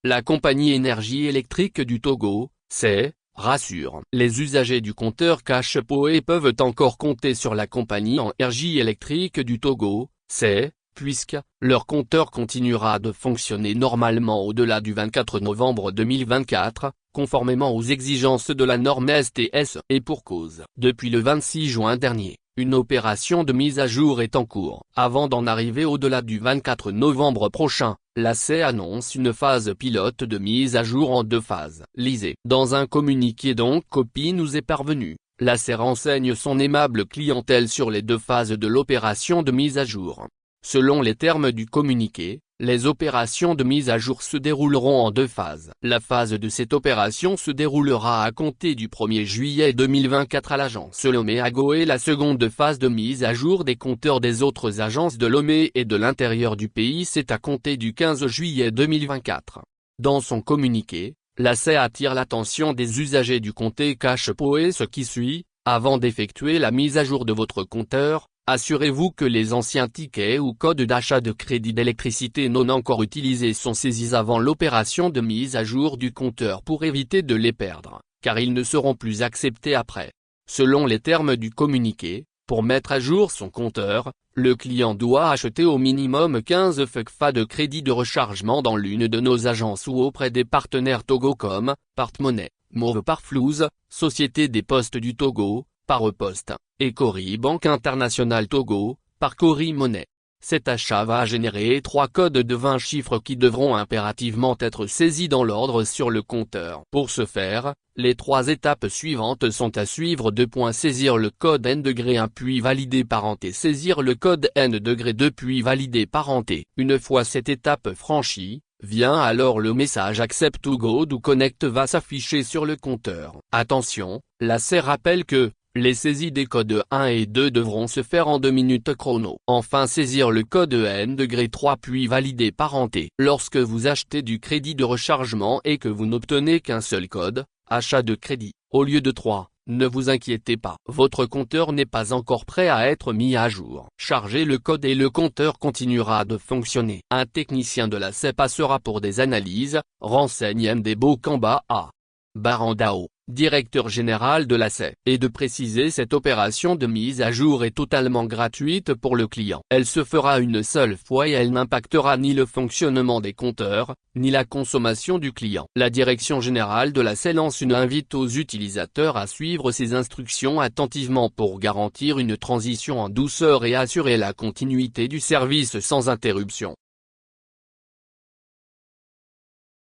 la compagnie Énergie électrique du Togo, CEE, rassure. Les usagers du compteur Cash Power peuvent encore compter sur la compagnie Énergie électrique du Togo, CEE, puisque leur compteur continuera de fonctionner normalement au-delà du 24 novembre 2024, conformément aux exigences de la norme STS, et pour cause. Depuis le 26 juin dernier, une opération de mise à jour est en cours. Avant d'en arriver au-delà du 24 novembre prochain, la CEE annonce une phase pilote de mise à jour en 2 phases. Lisez. Dans un communiqué dont copie nous est parvenue, la CEE renseigne son aimable clientèle sur les 2 phases de l'opération de mise à jour. Selon les termes du communiqué, les opérations de mise à jour se dérouleront en 2 phases. La phase de cette opération se déroulera à compter du 1er juillet 2024 à l'agence Lomé Ago et la seconde phase de mise à jour des compteurs des autres agences de Lomé et de l'intérieur du pays c'est à compter du 15 juillet 2024. Dans son communiqué, la CEE attire l'attention des usagers du compteur Cash Power ce qui suit, avant d'effectuer la mise à jour de votre compteur. Assurez-vous que les anciens tickets ou codes d'achat de crédit d'électricité non encore utilisés sont saisis avant l'opération de mise à jour du compteur pour éviter de les perdre, car ils ne seront plus acceptés après. Selon les termes du communiqué, pour mettre à jour son compteur, le client doit acheter au minimum 15 FECFA de crédit de rechargement dans l'une de nos agences ou auprès des partenaires Togo comme Part-Money, Move Parflouz, Société des Postes du Togo, Par-Poste, et Cori Banque Internationale Togo, par Cori Money. Cet achat va générer 3 codes de 20 chiffres qui devront impérativement être saisis dans l'ordre sur le compteur. Pour ce faire, les 3 étapes suivantes sont à suivre. Saisir le code N-1 puis valider parenté. Saisir le code N-2 puis valider parenté. Une fois cette étape franchie, vient alors le message Accept to go ou Connect va s'afficher sur le compteur. Attention, la CEE rappelle que les saisies des codes 1 et 2 devront se faire en 2 minutes chrono. Enfin saisir le code N-3 puis valider parenté. Lorsque vous achetez du crédit de rechargement et que vous n'obtenez qu'un seul code, achat de crédit, au lieu de 3, ne vous inquiétez pas. Votre compteur n'est pas encore prêt à être mis à jour. Chargez le code et le compteur continuera de fonctionner. Un technicien de la CEE passera pour des analyses, renseigne MD Bokamba A. Barandao, directeur général de la CEE, et de préciser cette opération de mise à jour est totalement gratuite pour le client. Elle se fera une seule fois et elle n'impactera ni le fonctionnement des compteurs, ni la consommation du client. La direction générale de la CEE lance une invite aux utilisateurs à suivre ces instructions attentivement pour garantir une transition en douceur et assurer la continuité du service sans interruption.